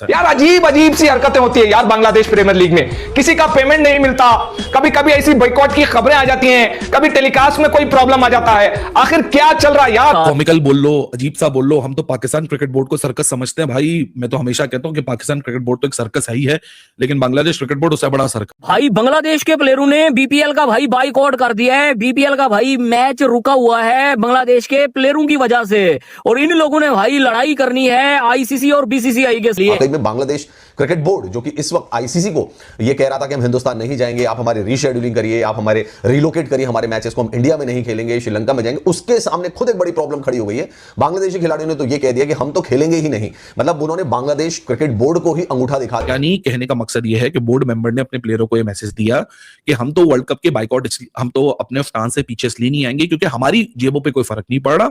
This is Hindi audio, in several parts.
यार अजीब अजीब सी हरकतें होती है यार बांग्लादेश प्रीमियर लीग में। किसी का पेमेंट नहीं मिलता, कभी कभी ऐसी बॉयकॉट की खबरें आ जाती हैं, कभी टेलीकास्ट में कोई प्रॉब्लम आ जाता है। आखिर क्या चल रहा है यार? कॉमिकल बोल लो, अजीब सा बोल लो, हम तो पाकिस्तान क्रिकेट बोर्ड को सर्कस समझते हैं भाई। मैं तो हमेशा कहता हूं कि पाकिस्तान क्रिकेट बोर्ड तो एक सर्कस है ही है, लेकिन बांग्लादेश क्रिकेट बोर्ड उससे बड़ा सर्कस। भाई बांग्लादेश के प्लेयरों ने बीपीएल का भाई बाइकआउट कर दिया है। बीपीएल का भाई मैच रुका हुआ है बांग्लादेश के प्लेयरों की वजह से, और इन लोगों ने भाई लड़ाई करनी है आईसीसी और बीसीसीआई के लिए। में बांग्लादेश क्रिकेट बोर्ड जो कि इस वक्त आईसीसी को ये कह रहा था कि हम हिंदुस्तान नहीं जाएंगे, आप हमारे रीशेड्यूलिंग करिए, आप हमारे रिलोकेट करिए हमारे मैचेस को, हम इंडिया में नहीं खेलेंगे, श्रीलंका में जाएंगे। उसके सामने खुद एक बड़ी प्रॉब्लम खड़ी हो गई है। बांग्लादेशी खिलाड़ियों ने तो ये कह दिया कि हम तो खेलेंगे ही नहीं। मतलब उन्होंने बांग्लादेश क्रिकेट बोर्ड को ही अंगूठा दिखा। यानी कहने का मकसद यह है कि बोर्ड मेंबर ने अपने प्लेयरों को यह मैसेज दिया कि हम तो वर्ल्ड कप के बाइकआउट, हम तो अपने स्टांस से पीछे इसलिए नहीं आएंगे क्योंकि हमारी जेबों पे कोई फर्क नहीं पड़ रहा,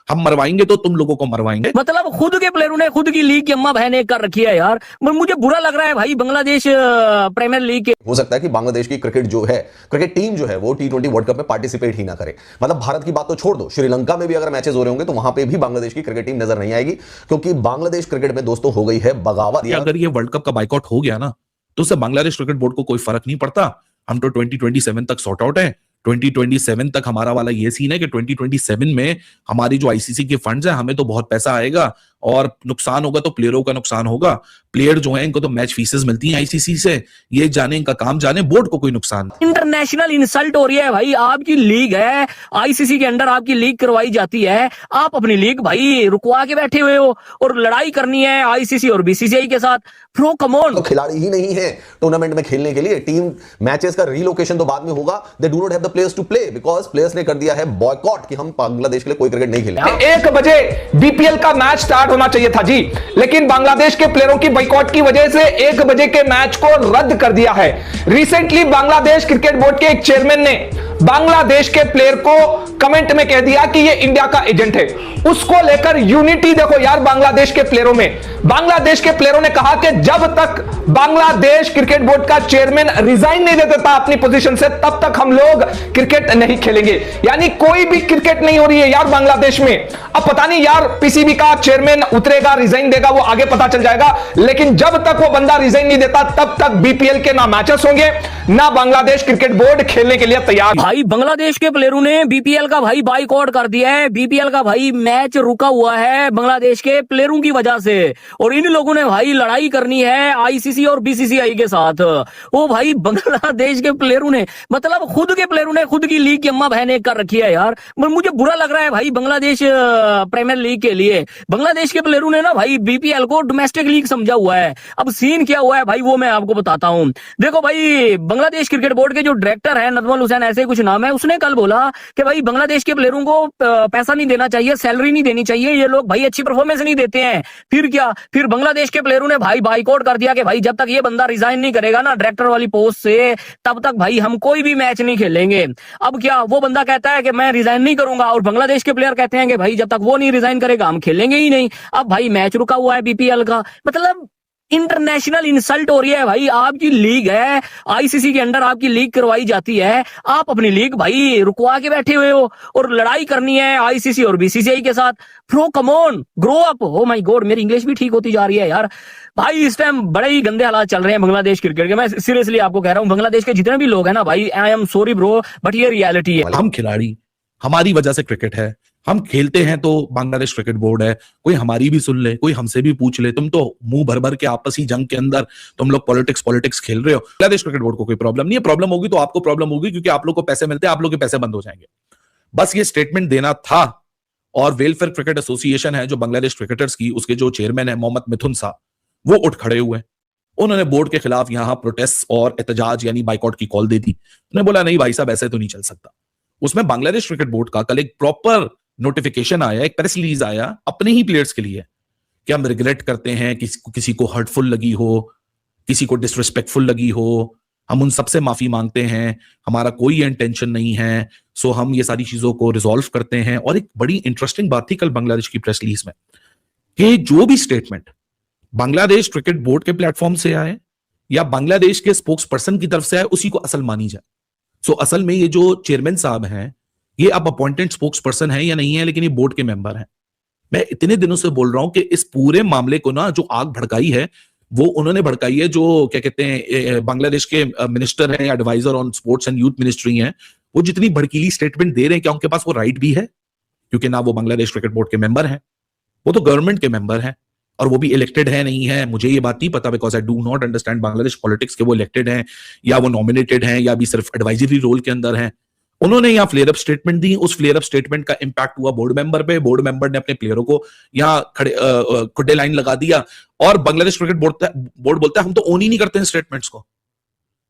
हम मरवाएंगे तो तुम लोगों को मरवाएंगे। मतलब खुद के प्लेयरों ने खुद की लीग की अम्मा बहने कर रखी है यार। मुझे बुरा लग रहा है भाई बांग्लादेश प्रीमियर लीग के। हो सकता है कि बांग्लादेश की क्रिकेट जो है, क्रिकेट टीम जो है वो T20 वर्ल्ड कप में पार्टिसिपेट ही ना करे। मतलब भारत की बात तो छोड़ दो, श्रीलंका में भी अगर मैचेस हो रहे होंगे तो वहां पे भी बांग्लादेश की क्रिकेट टीम नजर नहीं आएगी, क्योंकि बांग्लादेश क्रिकेट में दोस्तों हो गई है बगावत। अगर ये वर्ल्ड कप का बाइकआउट हो गया ना तो उससे बांग्लादेश क्रिकेट बोर्ड को कोई फर्क नहीं पड़ता। हम तो 2027 तक सॉर्ट आउट है। 2027 तक हमारा वाला ये सीन है कि 2027 में हमारी जो आईसीसी के फंड्स हैं, हमें तो बहुत पैसा आएगा और नुकसान होगा तो प्लेयरों का नुकसान होगा। प्लेयर जो हैं इनको तो मैच फीसेस मिलती हैं आईसीसी से, ये जाने इनका काम जाने, बोर्ड को कोई नुकसान। इंटरनेशनल इंसल्ट हो रही है भाई। आपकी लीग है, आईसीसी के अंडर आपकी लीग करवाई जाती है, आप अपनी लीग भाई रुकवा के बैठे हुए हो और लड़ाई करनी है आईसीसी और बीसीसीआई के साथ। Pro come on. तो खिलाड़ी ही नहीं है टूर्नामेंट में खेलने के लिए। टीम मैचेस का रीलोकेशन तो बाद में होगा। They do not have the players to play because players ने कर दिया है बॉयकॉट कि हम बांग्लादेश के लिए कोई क्रिकेट नहीं खेलेंगे। 1 बजे बीपीएल का मैच स्टार्ट होना चाहिए था जी, लेकिन बांग्लादेश के प्लेयरों की बॉयकॉट की वजह से 1 बजे के मैच को रद्द कर दिया है। रिसेंटली बांग्लादेश क्रिकेट बोर्ड के एक चेयरमैन ने बांग्लादेश के प्लेयर को कमेंट में कह दिया कि ये इंडिया का एजेंट है। उसको लेकर यूनिटी देखो यार बांग्लादेश के प्लेयरों में। बांग्लादेश के प्लेयरों ने कहा कि जब तक बांग्लादेश क्रिकेट बोर्ड का चेयरमैन रिजाइन नहीं दे देता अपनी पोजीशन से, तब तक हम लोग क्रिकेट नहीं खेलेंगे। यानी कोई भी क्रिकेट नहीं हो रही है यार बांग्लादेश में। अब पता नहीं यार पीसीबी का चेयरमैन उतरेगा, रिजाइन देगा, वो आगे पता चल जाएगा, लेकिन जब तक वो बंदा रिजाइन नहीं देता तब तक बीपीएल के ना मैचेस होंगे, ना बांग्लादेश क्रिकेट बोर्ड खेलने के लिए तैयार। भाई बांग्लादेश के प्लेयरों ने बीपीएल का भाई बाइकआउट कर दिया है। बीपीएल का भाई मैच रुका हुआ है बांग्लादेश के प्लेयरों की वजह से, और इन लोगों ने भाई लड़ाई करनी है आईसीसी और बीसीसीआई के साथ। वो भाई बांग्लादेश के प्लेयरों ने, मतलब खुद के प्लेयरों ने खुद की लीग की अम्मा बहने कर रखी है यार। मुझे बुरा लग रहा है भाई बांग्लादेश प्रीमियर लीग के लिए। बांग्लादेश के प्लेयरों ने ना भाई बीपीएल को डोमेस्टिक लीग समझा हुआ है। अब सीन क्या हुआ है भाई वो मैं आपको बताता हूँ। देखो भाई बांग्लादेश क्रिकेट बोर्ड के जो डायरेक्टर है नजमुल हुसैन, ऐसे कुछ नाम है, उसने कल बोला कि भाई बांग्लादेश के प्लेयरों को पैसा नहीं देना चाहिए, सैलरी नहीं देनी चाहिए, ये लोग भाई अच्छी परफॉर्मेंस नहीं देते हैं। फिर क्या, फिर बांग्लादेश के प्लेयरों ने भाई बाइकआउट कर दिया कि भाई जब तक ये बंदा रिजाइन नहीं करेगा ना डायरेक्टर वाली पोस्ट से, तब तक भाई हम कोई भी मैच नहीं खेलेंगे। अब क्या, वो बंदा कहता है कि मैं रिजाइन नहीं करूंगा, और बांग्लादेश के प्लेयर कहते हैं कि भाई जब तक वो नहीं रिजाइन करेगा हम खेलेंगे ही नहीं। अब भाई मैच रुका हुआ है बीपीएल का। मतलब इंटरनेशनल इंसल्ट हो रही है भाई। आपकी लीग है, आईसीसी के अंडर आपकी लीग करवाई जाती है, आप अपनी लीग भाई रुकवा के बैठे हुए हो और लड़ाई करनी है आईसीसी और बीसीसीआई के साथ। Pro come on, grow up. Oh my God, मेरी इंग्लिश भी ठीक होती जा रही है यार। भाई इस टाइम बड़े ही गंदे हालात चल रहे हैं बांग्लादेश क्रिकेट के। मैं सीरियसली आपको कह रहा हूँ, बांग्लादेश के जितने भी लोग हैं ना भाई, I am sorry bro, but ये रियलिटी है। हम खिलाड़ी, हमारी वजह से क्रिकेट है, हम खेलते हैं तो बांग्लादेश क्रिकेट बोर्ड है। कोई हमारी भी सुन ले, कोई हमसे भी पूछ ले। तुम तो मुंह भर भर के आपसी जंग के अंदर तुम लोग पॉलिटिक्स खेल रहे हो। बांग्लादेश क्रिकेट बोर्ड को कोई प्रॉब्लम नहीं है। प्रॉब्लम होगी तो आपको प्रॉब्लम होगी, क्योंकि आप लोग को पैसे मिलते हैं, आप लोग के पैसे बंद हो जाएंगे। बस ये स्टेटमेंट देना था। और वेलफेयर क्रिकेट एसोसिएशन है जो बांग्लादेश क्रिकेटर्स की, उसके जो चेयरमैन है मोहम्मद मिथुन साहब, वो उठ खड़े हुए। उन्होंने बोर्ड के खिलाफ यहां प्रोटेस्ट और एहतजाज यानी बाइकआउट की कॉल दे दी। उन्होंने बोला नहीं भाई साहब, ऐसे तो नहीं चल सकता। उसमें बांग्लादेश क्रिकेट बोर्ड का कल एक प्रॉपर नोटिफिकेशन आया, एक प्रेस रिलीज आया अपने ही प्लेयर्स के लिए कि हम रिग्रेट करते हैं कि किसी को हर्टफुल लगी हो, किसी को डिसरिस्पेक्टफुल लगी हो, हम उन सबसे माफी मांगते हैं, हमारा कोई इंटेंशन नहीं है, सो हम ये सारी चीजों को रिजॉल्व करते हैं। और एक बड़ी इंटरेस्टिंग बात थी कल बांग्लादेश की प्रेस रिलीज में कि जो भी स्टेटमेंट बांग्लादेश क्रिकेट बोर्ड के प्लेटफॉर्म से आए या बांग्लादेश के स्पोक्स पर्सन की तरफ से आए, उसी को असल मानी जाए। सो असल में ये जो चेयरमैन साहब हैं, ये अब अपॉइंटेड स्पोक्स पर्सन है या नहीं है, लेकिन ये बोर्ड के मेंबर हैं। मैं इतने दिनों से बोल रहा हूं कि इस पूरे मामले को ना जो आग भड़काई है वो उन्होंने भड़काई है। जो क्या कहते हैं बांग्लादेश के मिनिस्टर हैं, adviser on sports and youth ministry हैं, वो जितनी भड़कीली स्टेटमेंट दे रहे हैं, क्या उनके पास वो राइट भी है? क्योंकि ना वो बांग्लादेश क्रिकेट बोर्ड के मेंबर हैं, वो तो गवर्नमेंट के मेंबर हैं, और वो भी इलेक्टेड है नहीं है। मुझे ये बात नहीं पता, because I do not understand Bangladesh politics के वो इलेक्टेड हैं या वो नॉमिनेटेड हैं या भी सिर्फ एडवाइजरी रोल के अंदर हैं। उन्होंने यहाँ फ्लेयर अप स्टेटमेंट दी, उस फ्लेयर अप स्टेटमेंट का इंपैक्ट हुआ बोर्ड मेंबर पे। बोर्ड मेंबर ने अपने प्लेयरों को यहाँ खड़े खुड्डे लाइन लगा दिया, और बांग्लादेश क्रिकेट बोर्ड बोलता है हम तो ओन ही नहीं करते हैं स्टेटमेंट्स को।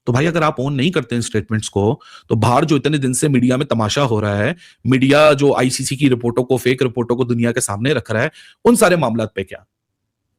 तो भाई अगर आप ओन नहीं करते हैं स्टेटमेंट्स को, तो बाहर जो इतने दिन से मीडिया में तमाशा हो रहा है, मीडिया जो आईसीसी की रिपोर्टों को, फेक रिपोर्टों को दुनिया के सामने रख रहा है, उन सारे मामलात पे क्या?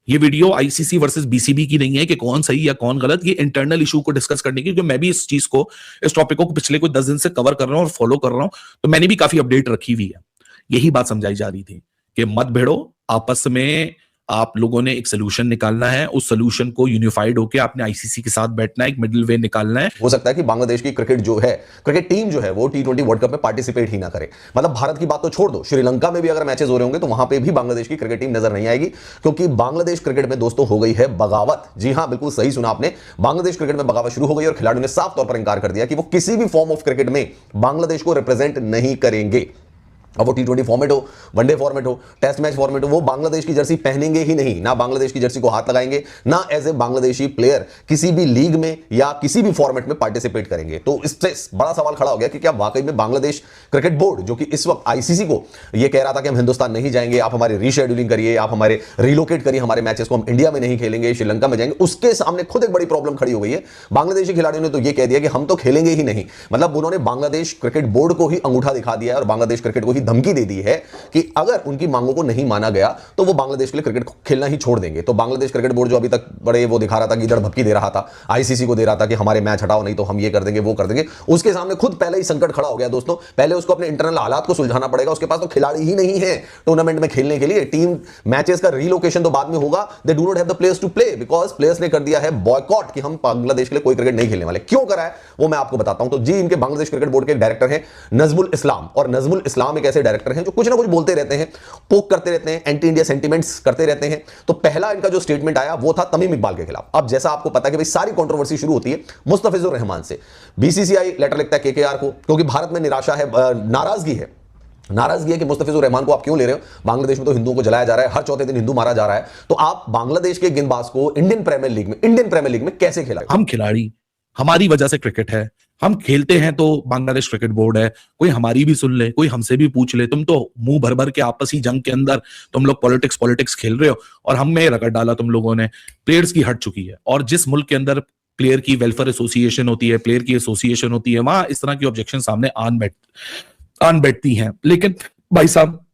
ये वीडियो आईसीसी वर्सेस बीसीबी की नहीं है कि कौन सही या कौन गलत, ये इंटरनल इशू को डिस्कस करने की। क्योंकि मैं भी इस चीज को, इस टॉपिक को पिछले कोई 10 दिन से कवर कर रहा हूं और फॉलो कर रहा हूं, तो मैंने भी काफी अपडेट रखी हुई है। यही बात समझाई जा रही थी कि मत भिड़ो, आपस में आप लोगों ने एक सोल्यूशन निकालना है, उस सोल्यूशन को यूनिफाइड होकर आपने आईसीसी के साथ बैठना है, एक मिडिल वे निकालना है। हो सकता है कि बांग्लादेश की क्रिकेट जो है, क्रिकेट टीम जो है, वो T20 वर्ल्ड कप में पार्टिसिपेट ही ना करे। मतलब भारत की बात तो छोड़ दो, श्रीलंका में भी अगर मैचेस हो रहे होंगे तो वहां पे भी बांग्लादेश की क्रिकेट टीम नजर नहीं आएगी, क्योंकि बांग्लादेश क्रिकेट में दोस्तों हो गई है बगावत। जी हां, बिल्कुल सही सुना आपने, बांग्लादेश क्रिकेट में बगावत शुरू हो गई और खिलाड़ियों ने साफ तौर पर इंकार कर दिया कि वो किसी भी फॉर्म ऑफ क्रिकेट में बांग्लादेश को रिप्रेजेंट नहीं करेंगे। अब वो T20 फॉर्मेट हो, वनडे फॉर्मेट हो, टेस्ट मैच फॉर्मेट हो, वो बांग्लादेश की जर्सी पहनेंगे ही नहीं, ना बांग्लादेश की जर्सी को हाथ लगाएंगे, ना एज ए बांग्लादेशी प्लेयर किसी भी लीग में या किसी भी फॉर्मेट में पार्टिसिपेट करेंगे। तो इससे बड़ा सवाल खड़ा हो गया कि क्या वाकई में बांग्लादेश क्रिकेट बोर्ड, जो कि इस वक्त आईसीसी को ये कह रहा था कि हम हिंदुस्तान नहीं जाएंगे, आप हमारे रीशेड्यूलिंग करिए, आप हमारे रिलोकेट करिए हमारे मैचेस को, हम इंडिया में नहीं खेलेंगे, श्रीलंका में जाएंगे, उसके सामने खुद एक बड़ी प्रॉब्लम खड़ी हो गई है। बांग्लादेशी खिलाड़ियों ने तो ये कह दिया कि हम तो खेलेंगे ही नहीं। मतलब उन्होंने बांग्लादेश क्रिकेट बोर्ड को ही अंगूठा दिखा दिया है और बांग्लादेश क्रिकेट को ही धमकी दे दी है कि अगर उनकी मांगों को नहीं माना गया तो वो बांग्लादेश के लिए क्रिकेट खेलना ही छोड़ देंगे। तो बांग्लादेश क्रिकेट बोर्ड जो अभी तक बड़े वो दिखा रहा था कि इधर धमकी दे रहा था, आईसीसी को दे रहा था कि हमारे मैच हटाओ नहीं तो हम ये कर देंगे वो कर देंगे, उसके सामने खुद पहले ही संकट खड़ा हो गया दोस्तों। पहले उसको अपने इंटरनल हालात को सुलझाना पड़ेगा, उसके पास तो खिलाड़ी ही नहीं है टूर्नामेंट में खेलने के लिए। टीम मैचेस का रीलोकेशन तो बाद में होगा, they do not have the players to play, because players ने कर दिया है बॉयकॉट कि हम बांग्लादेश के लिए कोई क्रिकेट नहीं खेलने वाले। क्यों करा है वो मैं आपको बताता हूं। तो जी, इनके बांग्लादेश क्रिकेट बोर्ड के एक डायरेक्टर हैं नजमुल इस्लाम, और नजमुल इस्लाम एक ऐसे डायरेक्टर हैं जो कुछ ना कुछ बोलते रहते हैं, पोक करते रहते हैं, एंटी इंडिया सेंटीमेंट्स करते रहते हैं। तो पहला इनका जो स्टेटमेंट आया वो था तमीम इकबाल के खिलाफ। अब जैसा आपको पता है कि भाई सारी कंट्रोवर्सी शुरू होती है मुस्तफिजुर रहमान से। बीसीसीआई लेटर लिखता है केकेआर को, क्योंकि भारत में निराशा है, नाराजगी है कि मुस्तफिजुर रहमान को आप क्यों ले रहे हो, बांग्लादेश में तो हिंदुओं को जलाया जा रहा है, हर चौथे दिन हिंदू मारा जा रहा है, तो आप बांग्लादेश के गेंदबाज को इंडियन प्रीमियर लीग में कैसे खिलाए? हम खिलाड़ी, हमारी वजह से क्रिकेट है, हम खेलते हैं तो बांग्लादेश क्रिकेट बोर्ड है, कोई हमारी भी सुन ले, कोई हमसे भी पूछ ले, तुम तो मुंह भर भर के आपसी जंग के अंदर तुम लोग पॉलिटिक्स खेल रहे हो, और हम में रगड़ डाला तुम लोगों ने। प्लेयर्स की हट चुकी है, और जिस मुल्क के अंदर प्लेयर की वेलफेयर एसोसिएशन होती है, प्लेयर की एसोसिएशन होती है, वहां इस तरह की ऑब्जेक्शन सामने आन बैठती हैं। लेकिन भाई साहब,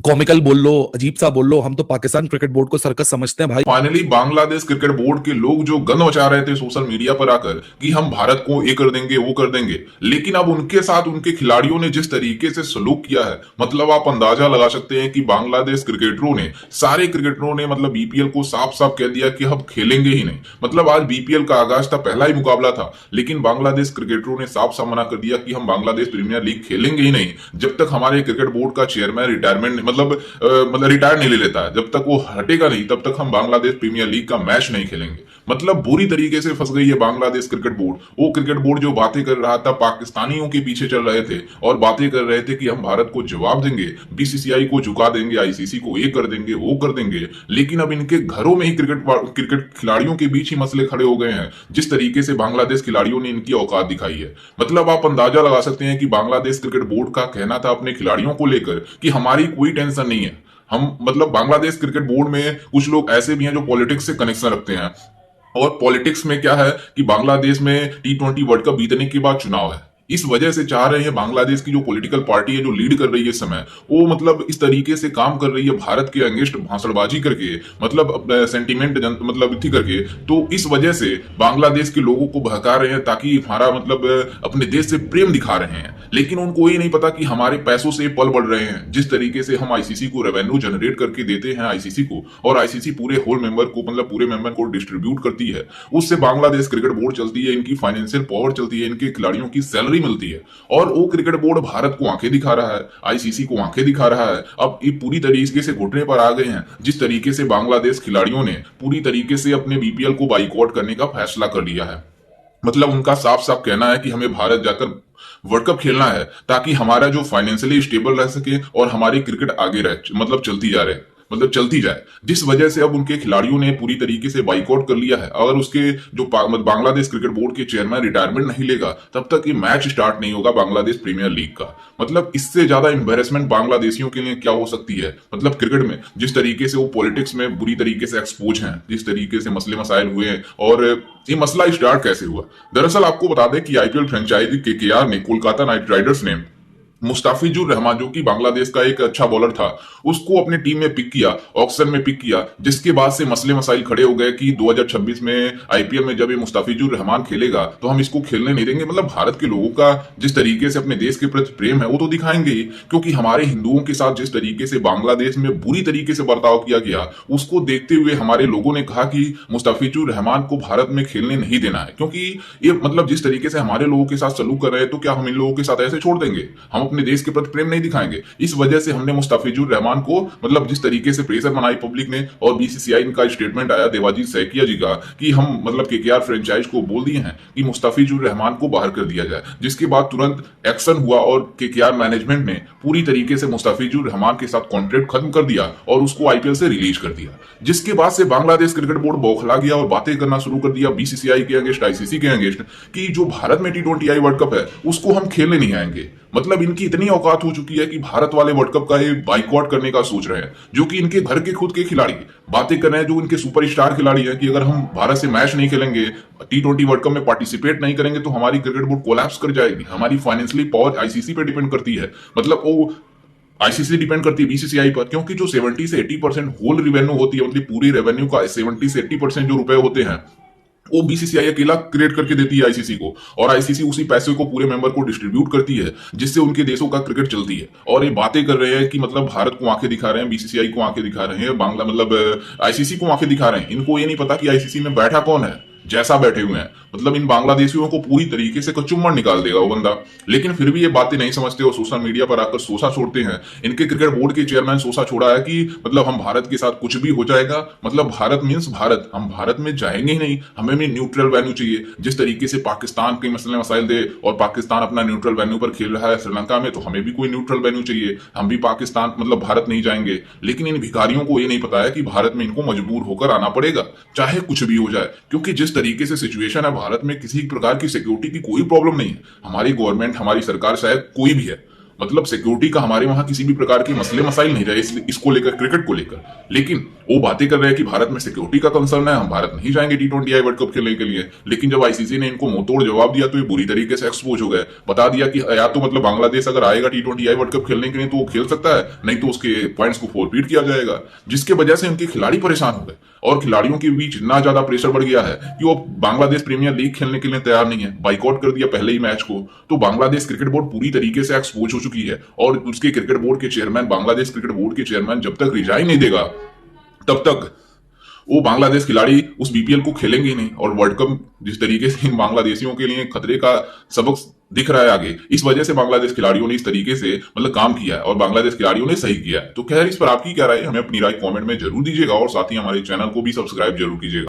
कॉमिकल बोल लो, अजीब सा बोल लो, हम तो पाकिस्तान क्रिकेट बोर्ड को सर्कस समझते हैं भाई। फाइनली बांग्लादेश क्रिकेट बोर्ड के लोग जो गन मचा रहे थे सोशल मीडिया पर आकर कि हम भारत को ये कर देंगे वो कर देंगे, लेकिन अब उनके साथ उनके खिलाड़ियों ने जिस तरीके से सलूक किया है, मतलब आप अंदाजा लगा सकते हैं कि बांग्लादेश क्रिकेटरों ने, सारे क्रिकेटरों ने मतलब बीपीएल को साफ साफ कह दिया कि हम खेलेंगे ही नहीं। मतलब आज बीपीएल का आगाज था, पहला ही मुकाबला था, लेकिन बांग्लादेश क्रिकेटरों ने साफ साफ मना कर दिया कि हम बांग्लादेश प्रीमियर लीग खेलेंगे ही नहीं जब तक हमारे क्रिकेट बोर्ड का चेयरमैन रिटायरमेंट मतलब रिटायर नहीं ले लेता है, जब तक वो हटेगा नहीं तब तक हम बांग्लादेश प्रीमियर लीग का मैच नहीं खेलेंगे। मतलब बुरी तरीके से फंस गई है बांग्लादेश क्रिकेट बोर्ड। वो क्रिकेट बोर्ड जो बातें कर रहा था, पाकिस्तानियों के पीछे चल रहे थे और बातें कर रहे थे कि हम भारत को जवाब देंगे, बीसीसीआई को झुका देंगे, आईसीसी को ये कर देंगे वो कर देंगे, लेकिन अब इनके घरों में ही क्रिकेट खिलाड़ियों के बीच ही मसले खड़े हो गए हैं। जिस तरीके से बांग्लादेश खिलाड़ियों ने इनकी औकात दिखाई है, मतलब आप अंदाजा लगा सकते हैं कि बांग्लादेश क्रिकेट बोर्ड का कहना था अपने खिलाड़ियों को लेकर कि हमारी कोई टेंशन नहीं है। हम मतलब बांग्लादेश क्रिकेट बोर्ड में कुछ लोग ऐसे भी हैं जो पॉलिटिक्स से कनेक्शन रखते हैं, और पॉलिटिक्स में क्या है कि बांग्लादेश में T20 वर्ल्ड कप जीतने के बाद चुनाव है, इस वजह से चाह रहे हैं बांग्लादेश की जो पॉलिटिकल पार्टी है जो लीड कर रही है इस समय, वो मतलब इस तरीके से काम कर रही है भारत के अगेंस्ट भाषणबाजी करके, मतलब सेंटीमेंट मतलब थी करके। तो इस वजह से बांग्लादेश के लोगों को बहका रहे हैं ताकि हमारा मतलब अपने देश से प्रेम दिखा रहे हैं, लेकिन उनको ये नहीं पता कि हमारे पैसों से पल बढ़ रहे हैं। जिस तरीके से हम आईसीसी को रेवेन्यू जनरेट करके देते हैं आईसीसी को, और आईसीसी पूरे होल मेंबर को मतलब पूरे मेंबर को डिस्ट्रीब्यूट करती है, उससे बांग्लादेश क्रिकेट बोर्ड चलती है, इनकी फाइनेंशियल पावर चलती है, इनके खिलाड़ियों की सैलरी मिलती है। और वो क्रिकेट बोर्ड भारत को आंखें दिखा रहा है, आईसीसी को आंखें दिखा रहा है। अब ये पूरी तरीके से घुटने पर आ गए हैं। जिस तरीके से बांग्लादेश खिलाड़ियों ने पूरी तरीके से अपने बीपीएल को बाइकआउट करने का फैसला कर लिया है। मतलब उनका साफ साफ कहना है कि हमें भारत जाकर वर्ल्ड कप खेलना है ताकि हमारा जो फाइनेंशियली स्टेबल रह सके और हमारी क्रिकेट आगे रहे, मतलब चलती जाए। जिस वजह से अब उनके खिलाड़ियों ने पूरी तरीके से बाइकआउट कर लिया है। अगर उसके जो बांग्लादेश क्रिकेट बोर्ड के चेयरमैन रिटायरमेंट नहीं लेगा तब तक ये मैच स्टार्ट नहीं होगा बांग्लादेश प्रीमियर लीग का। मतलब इससे ज्यादा एम्बेरसमेंट बांग्लादेशियों के लिए क्या हो सकती है। मतलब क्रिकेट में जिस तरीके से वो पॉलिटिक्स में बुरी तरीके से एक्सपोज हैं, जिस तरीके से मसले मसाइल हुए हैं, और ये मसला स्टार्ट कैसे हुआ। दरअसल आपको बता दें कि आईपीएल फ्रेंचाइजी केकेआर ने कोलकाता नाइट राइडर्स ने मुस्ताफिजुर रहमान, जो कि बांग्लादेश का एक अच्छा बॉलर था, उसको अपनी टीम में पिक किया, ऑक्शन में पिक किया। जिसके बाद से मसले मसाइल खड़े हो गए कि 2026 में आईपीएल में जब ये मुस्ताफिजुर रहमान खेलेगा तो हम इसको खेलने नहीं देंगे। मतलब भारत के लोगों का जिस तरीके से अपने देश के प्रति प्रेम है वो तो दिखाएंगे ही, क्योंकि हमारे हिंदुओं के साथ जिस तरीके से बांग्लादेश में बुरी तरीके से बर्ताव किया गया उसको देखते हुए हमारे लोगों ने कहा कि मुस्ताफिजुर रहमान को भारत में खेलने नहीं देना है। क्योंकि ये मतलब जिस तरीके से हमारे लोगों के साथ सलूक कर रहे हैं तो क्या हम इन लोगों के साथ ऐसे छोड़ देंगे? हम अपने देश के प्रति प्रेम नहीं दिखाएंगे? इस वजह से हमने मुस्ताफिजुर रहमान को, मतलब जिस तरीके से प्रेशर बनाई पब्लिक ने, और बीसीसीआई का स्टेटमेंट आया देवाजीत सैकिया जी का कि हम मतलब केकेआर फ्रेंचाइज को बोल दिए हैं कि मुस्ताफिजुर रहमान को बाहर कर दिया जाए। जिसके बाद तुरंत एक्शन हुआ और केकेआर मैनेजमेंट ने पूरी तरीके से मुस्ताफिजुर रहमान के साथ कॉन्ट्रैक्ट खत्म कर दिया और उसको आईपीएल से रिलीज कर दिया। जिसके बाद से बांग्लादेश क्रिकेट बोर्ड बौखला गया और बातें करना शुरू कर दिया बीसीसीआई के अगेंस्ट, आईसीसी के अगेंस्ट, कि जो भारत में T20I वर्ल्ड कप है उसको हम खेलने नहीं आएंगे। मतलब इनकी इतनी औकात हो चुकी है कि भारत वाले वर्ल्ड कप का ये बाइकआउट करने का सोच रहे हैं, जो कि इनके घर के खुद के खिलाड़ी बातें कर रहे हैं, जो इनके सुपरस्टार खिलाड़ी हैं कि अगर हम भारत से मैच नहीं खेलेंगे, T20 वर्ल्ड कप में पार्टिसिपेट नहीं करेंगे तो हमारी क्रिकेट बोर्ड कोलैप्स कर जाएगी। हमारी फाइनेंशियली पावर आईसीसी पे डिपेंड करती है। मतलब वो आईसीसी डिपेंड करती है बीसीसीआई पर, क्योंकि जो 70 से 80% होल रेवेन्यू होती है, मतलब पूरी रेवेन्यू का 70 से 80% जो रुपए होते हैं वो बीसीसीआई अकेला क्रिएट करके देती है आईसीसी को, और आईसीसी उसी पैसे को पूरे मेंबर को डिस्ट्रीब्यूट करती है, जिससे उनके देशों का क्रिकेट चलती है। और ये बातें कर रहे हैं कि मतलब भारत को आंखें दिखा रहे हैं, बीसीसीआई को आंखें दिखा रहे हैं, बांग्ला मतलब आईसीसी को आंखें दिखा रहे हैं। इनको ये नहीं पता कि आईसीसी में बैठा कौन है, जैसा बैठे हुए हैं। मतलब इन बांग्लादेशियों को पूरी तरीके से कचुम्बर निकाल देगा वो बंदा। लेकिन फिर भी ये बातें नहीं समझते और सोशल मीडिया पर आकर सोसा छोड़ते हैं। इनके क्रिकेट बोर्ड के चेयरमैन सोसा छोड़ा है कि मतलब हम भारत के साथ कुछ भी हो जाएगा, मतलब भारत मींस भारत, हम भारत में जाएंगे ही नहीं, हमें भी न्यूट्रल वेन्यू चाहिए। जिस तरीके से पाकिस्तान के मसले मसाइल दे और पाकिस्तान अपना न्यूट्रल वेन्यू पर खेल रहा है श्रीलंका में, तो हमें भी कोई न्यूट्रल वेन्यू चाहिए, हम भी पाकिस्तान मतलब भारत नहीं जाएंगे। लेकिन इन भिखारियों को ये नहीं पता है कि भारत में इनको मजबूर होकर आना पड़ेगा, चाहे कुछ भी हो जाए। क्योंकि जिस तरीके से सिचुएशन है भारत में, किसी प्रकार की सिक्योरिटी की कोई प्रॉब्लम नहीं है। हमारी गवर्नमेंट, हमारी सरकार, शायद कोई भी है, मतलब सिक्योरिटी का हमारे वहां किसी भी प्रकार के मसले मसाइल नहीं रहे इसको लेकर, क्रिकेट को लेकर। लेकिन वो बातें कर रहे हैं कि भारत में सिक्योरिटी का कंसर्न है, हम भारत नहीं जाएंगे T20I वर्ल्ड कप खेलने के लिए। लेकिन जब आईसीसी ने इनको मुंहतोड़ जवाब दिया तो ये बुरी तरीके से एक्सपोज हो गए। बता दिया कि या तो मतलब बांग्लादेश अगर आएगा T20I वर्ल्ड कप खेलने के लिए तो वो खेल सकता है, नहीं तो उसके पॉइंट्स को फोरफीट किया जाएगा। जिसके वजह से उनके खिलाड़ी परेशान हो गए और खिलाड़ियों के बीच इतना ज्यादा प्रेशर बढ़ गया है कि वो बांग्लादेश प्रीमियर लीग खेलने के लिए तैयार नहीं है, बाइकआउट कर दिया पहले ही मैच को। तो बांग्लादेश क्रिकेट बोर्ड पूरी तरीके से एक्सपोज हो चुकी है और उसके क्रिकेट बोर्ड के चेयरमैन, बांग्लादेश क्रिकेट बोर्ड के चेयरमैन जब तक रिजाइन नहीं देगा तब तक वो बांग्लादेश खिलाड़ी उस बीपीएल को खेलेंगे ही नहीं। और वर्ल्ड कप जिस तरीके से इन बांग्लादेशियों के लिए खतरे का सबक दिख रहा है आगे, इस वजह से बांग्लादेश खिलाड़ियों ने इस तरीके से मतलब काम किया है और बांग्लादेश खिलाड़ियों ने सही किया है। तो खैर, इस पर आपकी क्या राय है, हमें अपनी राय कमेंट में जरूर दीजिएगा और साथ ही हमारे चैनल को भी सब्सक्राइब जरूर कीजिएगा।